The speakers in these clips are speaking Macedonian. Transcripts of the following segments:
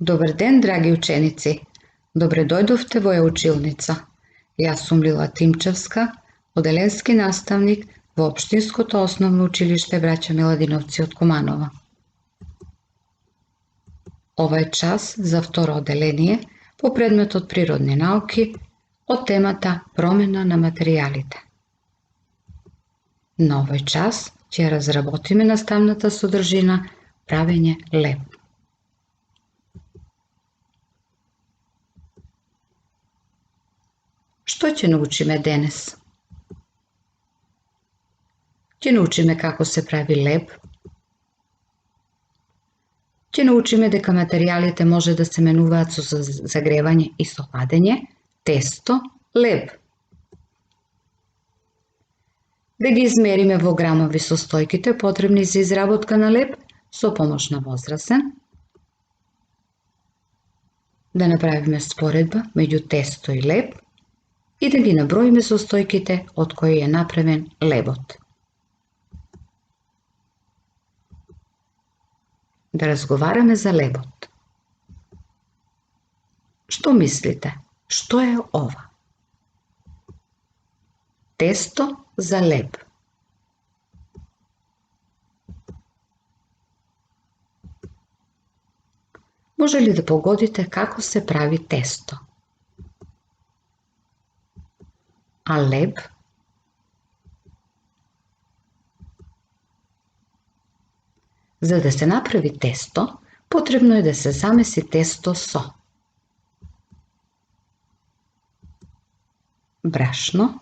Добар ден, драги ученици! Добре дојдовте во Е-училница. Јас сум Лила Тимчевска, оделенски наставник во Општинското основно училиште Браќа Миладиновци од Куманова. Ова е час за второ оделение по предметот природни науки од темата промена на материјалите. На овој час ќе разработиме наставната содржина правење леп. Што ќе научиме денес? Ќе научиме како се прави леп. Ќе научиме дека материјалите може да се менуваат со загревање и со ладење, тесто, леп. Да ги измериме во грамови состојките потребни за изработка на леп со помош на возрасен. Да направиме споредба меѓу тесто и леп и да ги наброиме состојките од кои е направен лебот. Да разговараме за лебот. Што мислите? Што е ова? Тесто за леб. Може ли да погодите како се прави тесто? А леб? За да се направи тесто, потребно е да се замеси тесто со брашно,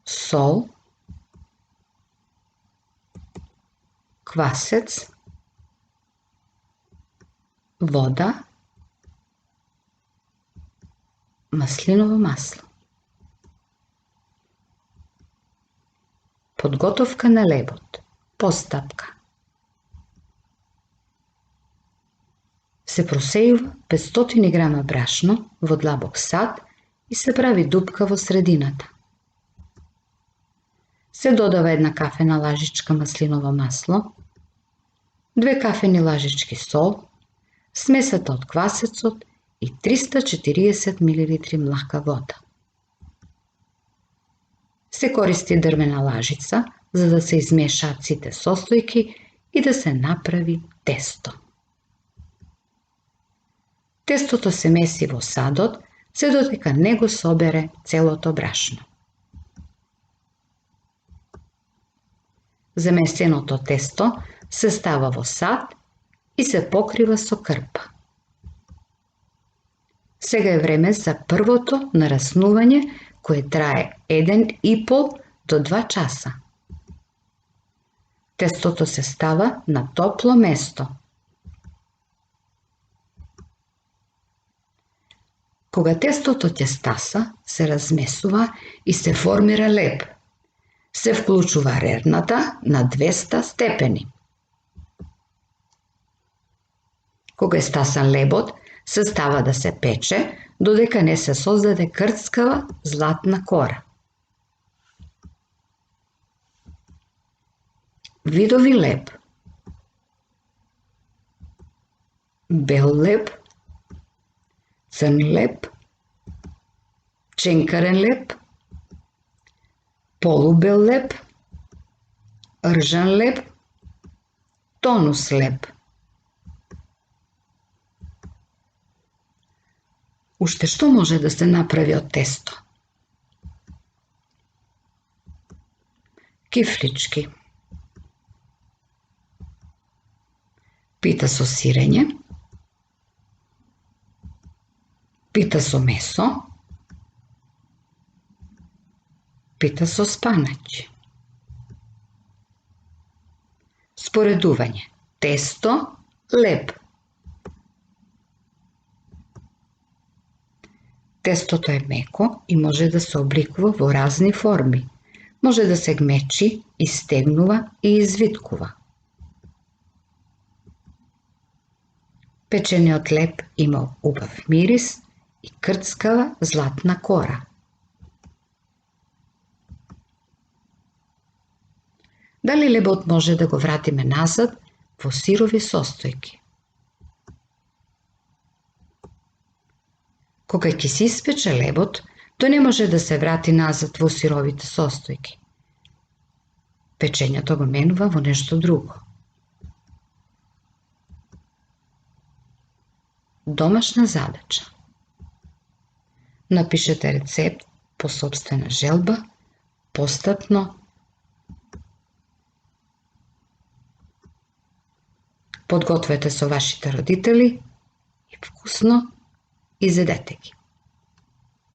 сол, квасец, вода, маслиново масло. Подготовка на лебот. Постапка. Се просејува 500 грама брашно во длабок сад и се прави дупка во средината. Се додава 1 кафена лажичка маслиново масло, 2 кафени лажички сол, смесата од квасецот и 340 мл млака вода. Се користи дрвена лажица за да се измешаат сите состојки и да се направи тесто. Тестото се меси во садот, се додека не го собере целото брашно. Замесеното тесто се става во сад и се покрива со крпа. Сега е време за првото нараснување кое трае 1,5 до 2 часа. Тестото се става на топло место. Кога тестото ќе стаса, се размесува и се формира леп. Се вклучува рерната на 200 степени. Кога е стасан лебот, се става да се пече, додека не се создаде крцкава златна кора. Видови леб. Бел леб, црн леб, ченкарен леб, полубел леб, ржан леб, тонус леб. Уште што може да се направи од тесто? Кифлички. Пита со сирење, пита со месо, пита со спанаќ. Споредување. Тесто, леб. Тестото е меко и може да се обликува во разни форми. Може да се гмечи, истегнува и извиткува. Печениот леб има убав мирис и крцкава златна кора. Дали лебот може да го вратиме назад во сирови состојки? Кога ќе се испече лебот, тој не може да се врати назад во сировите состојки. Печењето го менува во нешто друго. Домашна задача. Напишете рецепт по сопствена желба, постапно. Подгответе со вашите родители и вкусно изедете ги.